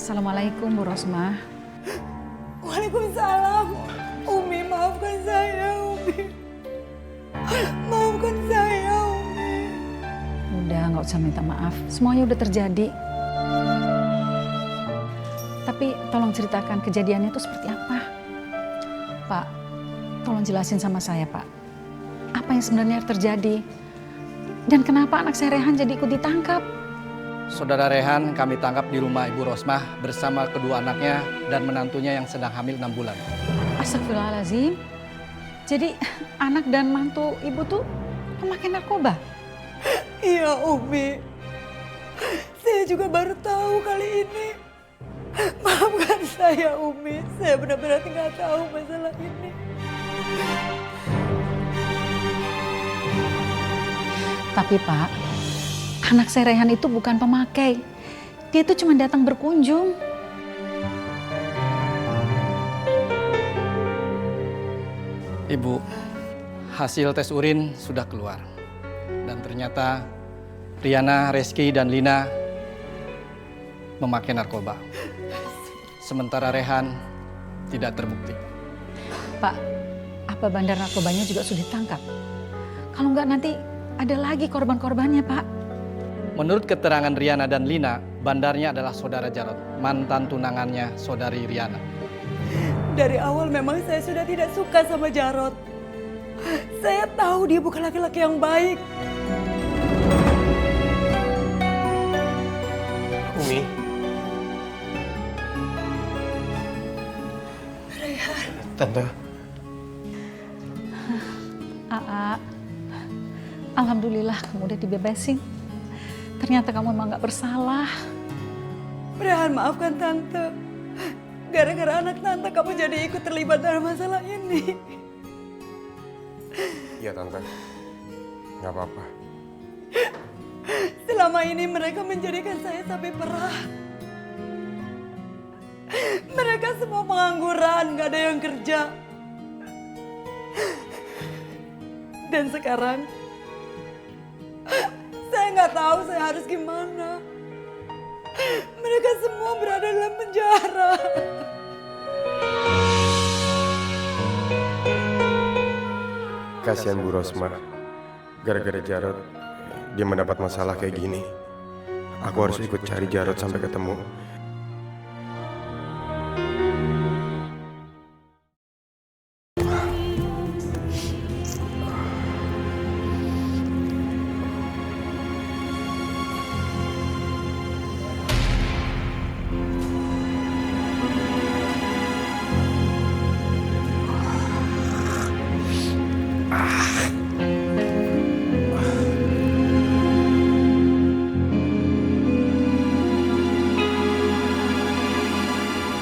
Assalamualaikum Bu Rosmah. Waalaikumsalam. Umi, maafkan saya, Umi. Maafkan saya, Umi. Udah, nggak usah minta maaf. Semuanya udah terjadi. Tapi tolong ceritakan kejadiannya itu seperti apa. Pak, tolong jelasin sama saya, Pak. Apa yang sebenarnya terjadi? Dan kenapa anak saya Rehan jadi ikut ditangkap? Saudara Rehan kami tangkap di rumah Ibu Rosmah bersama kedua anaknya dan menantunya yang sedang hamil 6 bulan. Astagfirullahaladzim. Jadi anak dan mantu ibu tuh pemakai narkoba? Iya, Umi. Saya juga baru tahu kali ini. Maafkan saya, Umi. Saya benar-benar nggak tahu masalah ini. Tapi Pak, anak saya Rehan itu bukan pemakai. Dia itu cuma datang berkunjung. Ibu, hasil tes urin sudah keluar. Dan ternyata Riana, Reski, dan Lina memakai narkoba. Sementara Rehan tidak terbukti. Pak, apa bandar narkobanya juga sudah ditangkap? Kalau nggak nanti ada lagi korban-korbannya, Pak. Menurut keterangan Riana dan Lina, bandarnya adalah saudara Jarot, mantan tunangannya saudari Riana. Dari awal memang saya sudah tidak suka sama Jarot. Saya tahu dia bukan laki-laki yang baik. Umi. Rehan. Tante. Aa, alhamdulillah kamu udah dibebasin. Ternyata kamu emang nggak bersalah. Rehan, maafkan Tante. Gara-gara anak Tante kamu jadi ikut terlibat dalam masalah ini. Iya Tante. Gak apa-apa. Selama ini mereka menjadikan saya sapi perah. Mereka semua pengangguran, gak ada yang kerja. Dan sekarang, saya nggak tahu saya harus gimana. Mereka semua berada dalam penjara. Kasihan Bu Rosmah. Gara-gara Jarot, dia mendapat masalah kayak gini. Aku harus ikut cari Jarot sampai ketemu.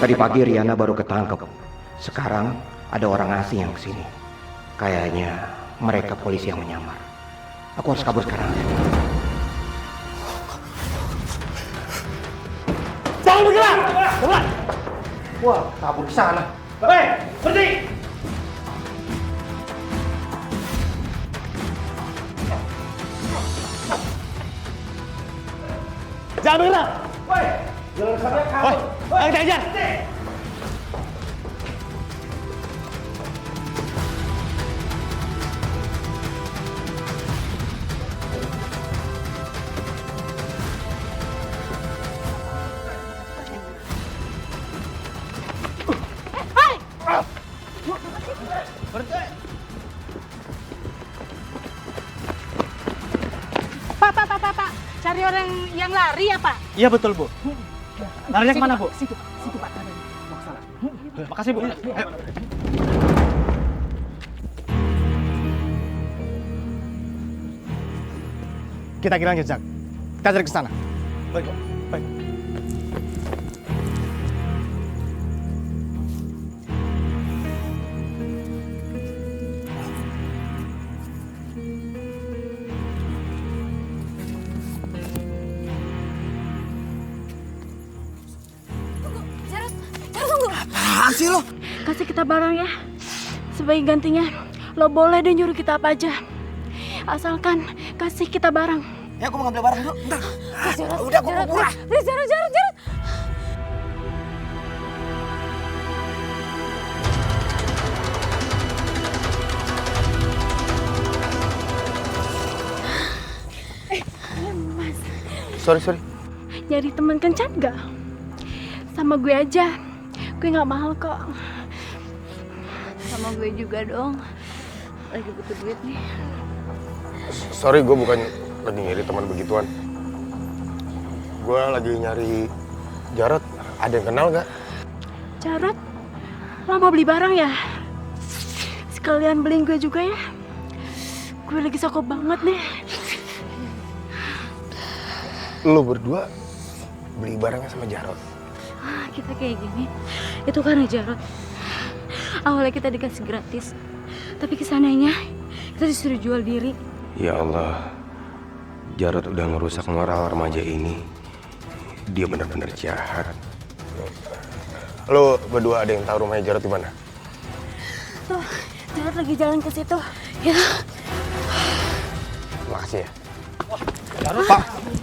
Tadi pagi Riana baru ketangkep. Sekarang ada orang asing yang kesini. Kayaknya mereka polisi yang menyamar. Aku harus kabur sekarang. Jangan bergerak! Bergerak! Wah, kabur ke sana. Hei, berhenti! Jangan bergerak! Woi! Jangan sampai kabur! Woi, kejar! Pak. Cari orang yang lari ya, Pak? Iya betul, Bu. Larinya kemana, Bu? Situ, Pak. Makasih, Bu. Ayo. Kita kira jejak. Kita cari ke sana. Baik, Bu. Baik. Jarot, tunggu. Apaan sih lo? Kasih kita barang ya. Sebagai gantinya, lo boleh deh nyuruh kita apa aja. Asalkan kasih kita barang. Ya, aku mau ngambil barang dulu. Bentar. Jarot, Udah, aku mau pulang. Please, Jarot. sorry. Nyari teman kencan gak? Sama gue aja. Gue gak mahal kok. Sama gue juga dong. Lagi butuh duit nih. Sorry, gue bukan lagi nyari teman begituan. Gue lagi nyari Jarod. Ada yang kenal gak? Jarod, lo mau beli barang ya? Sekalian beliin gue juga ya. Gue lagi sokok banget nih. Lo berdua beli barangnya sama Jarod. Kita kayak gini, itu karena Jarod. Awalnya kita dikasih gratis, tapi kesananya kita disuruh jual diri. Ya Allah, Jarod udah ngerusak moral remaja ini. Dia benar-benar jahat. Lo berdua ada yang tahu rumahnya Jarod di mana? Tuh, Jarod lagi jalan ke situ. Ya. Makasih ya.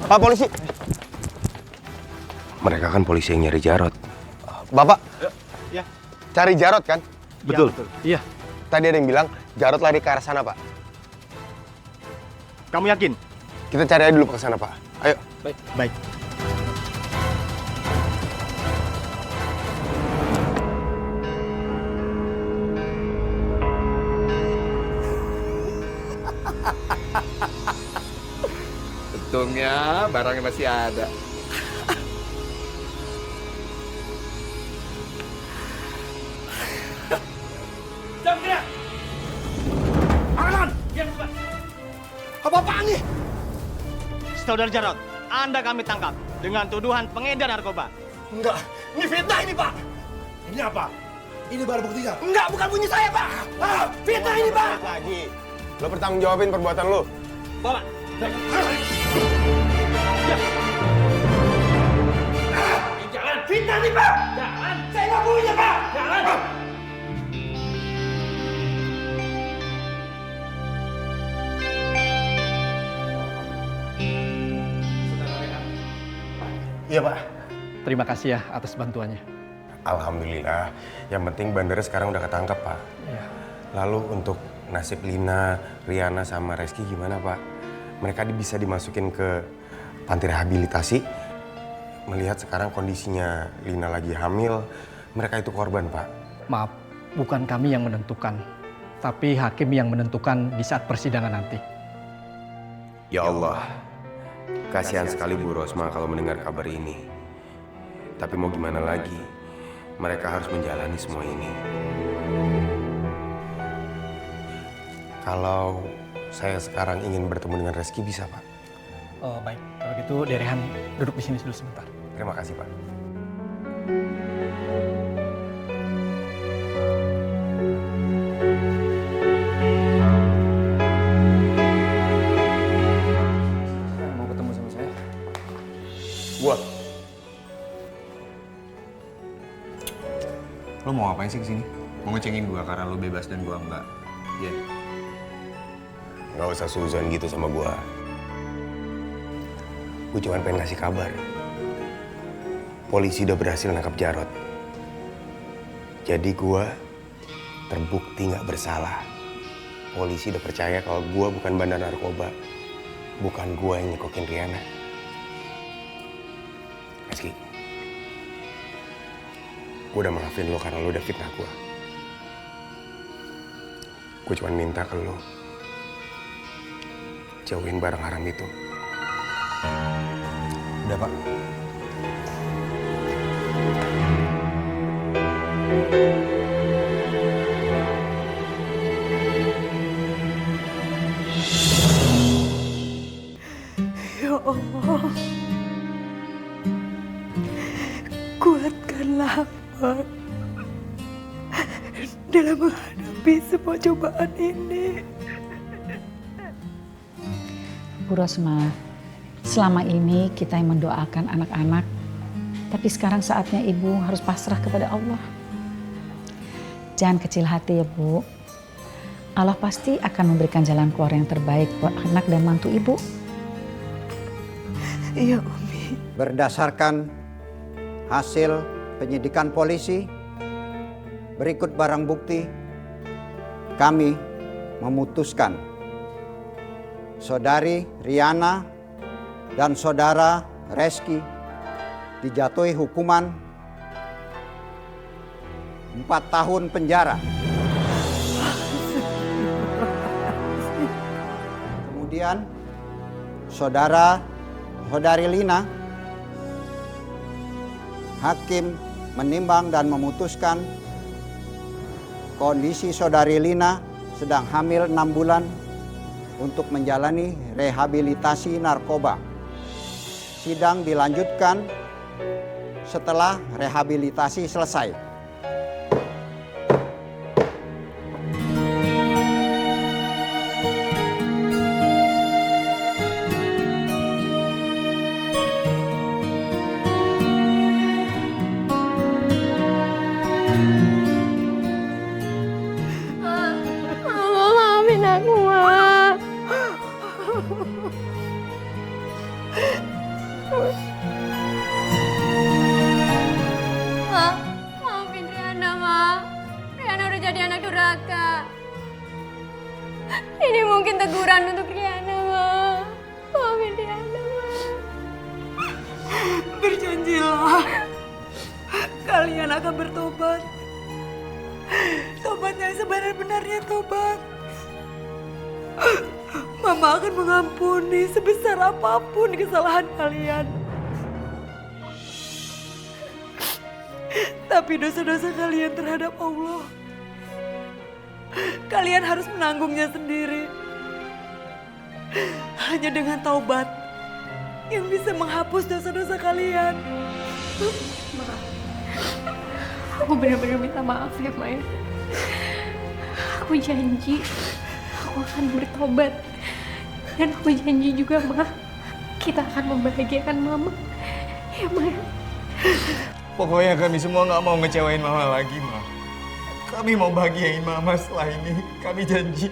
Pak polisi. Mereka kan polisi yang nyari Jarod. Bapak, Ya. cari Jarod kan? Betul. Iya. Tadi ada yang bilang Jarod lari ke arah sana, Pak. Kamu yakin? Kita cari aja dulu ke sana, Pak. Ayo. Baik. Untungnya barangnya masih ada. Jangan gerak! Aman! Apa-apaan nih? Saudara Jarod, Anda kami tangkap dengan tuduhan pengedar narkoba. Enggak, ini fitnah ini, Pak. Ini apa? Ini barang buktinya. Enggak, bukan punya saya, Pak. Fitnah ini, Pak. Lagi. Lo bertanggung jawabin perbuatan lo. Bawa. Jangan fitnah nih, Pak. Jangan. Saya nggak punya, Pak. Jangan. Iya, Pak. Terima kasih ya atas bantuannya. Alhamdulillah. Yang penting bandara sekarang udah ketangkep, Pak. Ya. Lalu untuk nasib Lina, Riana, sama Reski gimana, Pak? Mereka bisa dimasukin ke panti rehabilitasi. Melihat sekarang kondisinya Lina lagi hamil, mereka itu korban, Pak. Maaf, bukan kami yang menentukan, tapi hakim yang menentukan di saat persidangan nanti. Ya Allah, kasihan sekali Bu Rosma kalau mendengar kabar ini. Tapi mau gimana lagi, mereka harus menjalani semua ini. Kalau saya sekarang ingin bertemu dengan Reski, bisa, Pak? Oh, baik, kalau gitu Derehan duduk di sini dulu sebentar. Terima kasih, Pak. Mau ketemu sama saya? Buat. Lo mau ngapain sih kesini? Mau ngecengin gua karena lo bebas dan gua enggak? Iya. Nggak usah suzon gitu sama gua. Gue cuma pengen ngasih kabar. Polisi udah berhasil nangkap Jarod. Jadi gua terbukti nggak bersalah. Polisi udah percaya kalau gua bukan bandar narkoba. Bukan gua yang nyekokin Riana. Reski, gue udah maafin lo karena lo udah fitnah gua. Gue cuma minta ke lo jauhin barang haram itu. Udah, Pak. Ya Allah, kuatkanlah hamba dalam menghadapi semua cobaan ini. Bu Rosma, selama ini kita yang mendoakan anak-anak, tapi sekarang saatnya Ibu harus pasrah kepada Allah. Jangan kecil hati ya Bu. Allah pasti akan memberikan jalan keluar yang terbaik buat anak dan mantu Ibu. Iya, Umi. Berdasarkan hasil penyidikan polisi, berikut barang bukti, kami memutuskan Saudari Riana dan Saudara Reski dijatuhi hukuman 4 tahun penjara. Kemudian saudari Lina, hakim menimbang dan memutuskan kondisi saudari Lina sedang hamil 6 bulan untuk menjalani rehabilitasi narkoba. Sidang dilanjutkan setelah rehabilitasi selesai. Maafin aku, Ma. Ma, maafin Riana, Ma. Riana udah jadi anak durhaka. Ini mungkin teguran untuk Riana, Ma. Maafin Riana, Ma. Berjanjilah, kalian akan bertobat. Tobat yang sebenar-benarnya tobat. Mama akan mengampuni sebesar apapun kesalahan kalian. Tapi dosa-dosa kalian terhadap Allah, kalian harus menanggungnya sendiri. Hanya dengan taubat yang bisa menghapus dosa-dosa kalian. Aku benar-benar minta maaf ya, Maya. Aku janji aku akan bertobat. Dan aku janji juga, Ma, kita akan membahagiakan Mama. Ya, Maya. Pokoknya kami semua nggak mau ngecewain Mama lagi, Ma. Kami mau bahagiain Mama setelah ini. Kami janji.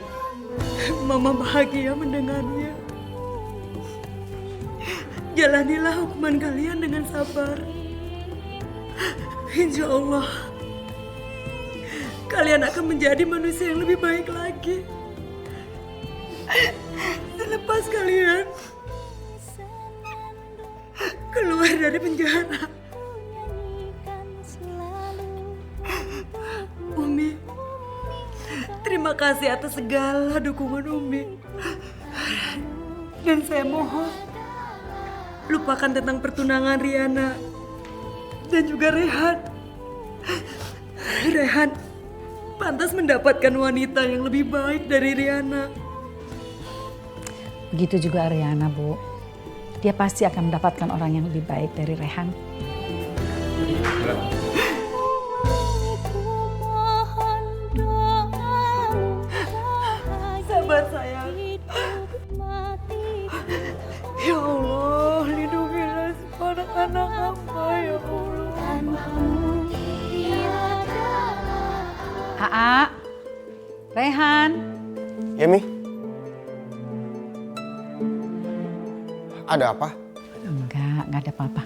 Mama bahagia mendengarnya. Jalanilah hukuman kalian dengan sabar. Insya Allah, kalian akan menjadi manusia yang lebih baik lagi. Selepas kalian keluar dari penjara. Umi, terima kasih atas segala dukungan Umi. Dan saya mohon, lupakan tentang pertunangan Riana dan juga Rehan. Rehan pantas mendapatkan wanita yang lebih baik dari Riana. Begitu juga Ariana, Bu. Dia pasti akan mendapatkan orang yang lebih baik dari Rehan. Sabar sayang. Ya Allah, lindungilah semua anak-anak hamba ya Allah. Aa, Rehan. Ya, Mi? Ada apa? Enggak ada apa-apa.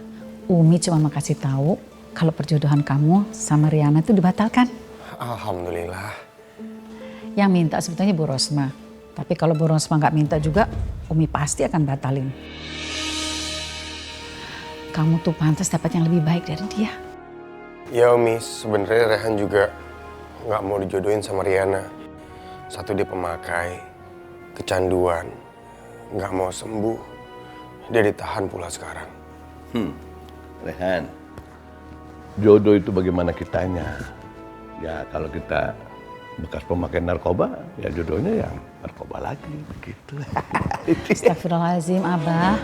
Umi cuma mau kasih tahu kalau perjodohan kamu sama Riana itu dibatalkan. Alhamdulillah. Yang minta sebetulnya Bu Rosma. Tapi kalau Bu Rosma nggak minta juga, Umi pasti akan batalin. Kamu tuh pantas dapat yang lebih baik dari dia. Ya Umi, sebenarnya Rehan juga nggak mau dijodohin sama Riana. Satu, dia pemakai, kecanduan, nggak mau sembuh. Dia ditahan pula sekarang. Rehan, jodoh itu bagaimana kitanya. Ya kalau kita bekas pemakai narkoba, ya jodohnya yang narkoba lagi, begitu. Astagfirullahaladzim, Abah.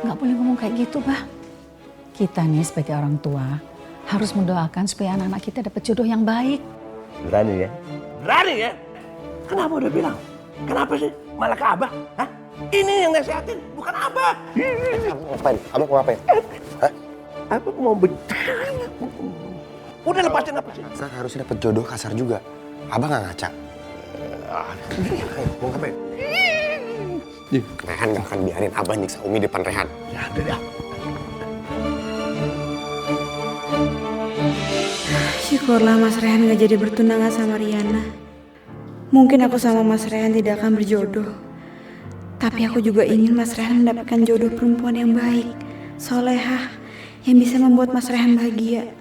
Nggak boleh ngomong kayak gitu, Bah. Kita nih sebagai orang tua harus mendoakan supaya anak-anak kita dapat jodoh yang baik. Berani ya? Berani ya? Kenapa udah bilang? Kenapa sih malah ke Abah? Hah? Ini yang nasihatin, bukan Abah. Abang ngapain? Abang mau ngapain? Hah? Abah mau bercanda. Udah lepasin apa sih? Kasar harusnya dapat jodoh kasar juga. Abang nggak ngaca. Ayo, mau ngapain? Rehan nggak akan biarin Abah nyiksa Umi depan Rehan. Ya udah ya. Syukurlah Mas Rehan gak jadi bertunangan sama Riana. Mungkin aku sama Mas Rehan tidak akan berjodoh. Tapi aku juga ingin Mas Rehan mendapatkan jodoh perempuan yang baik, solehah, yang bisa membuat Mas Rehan bahagia.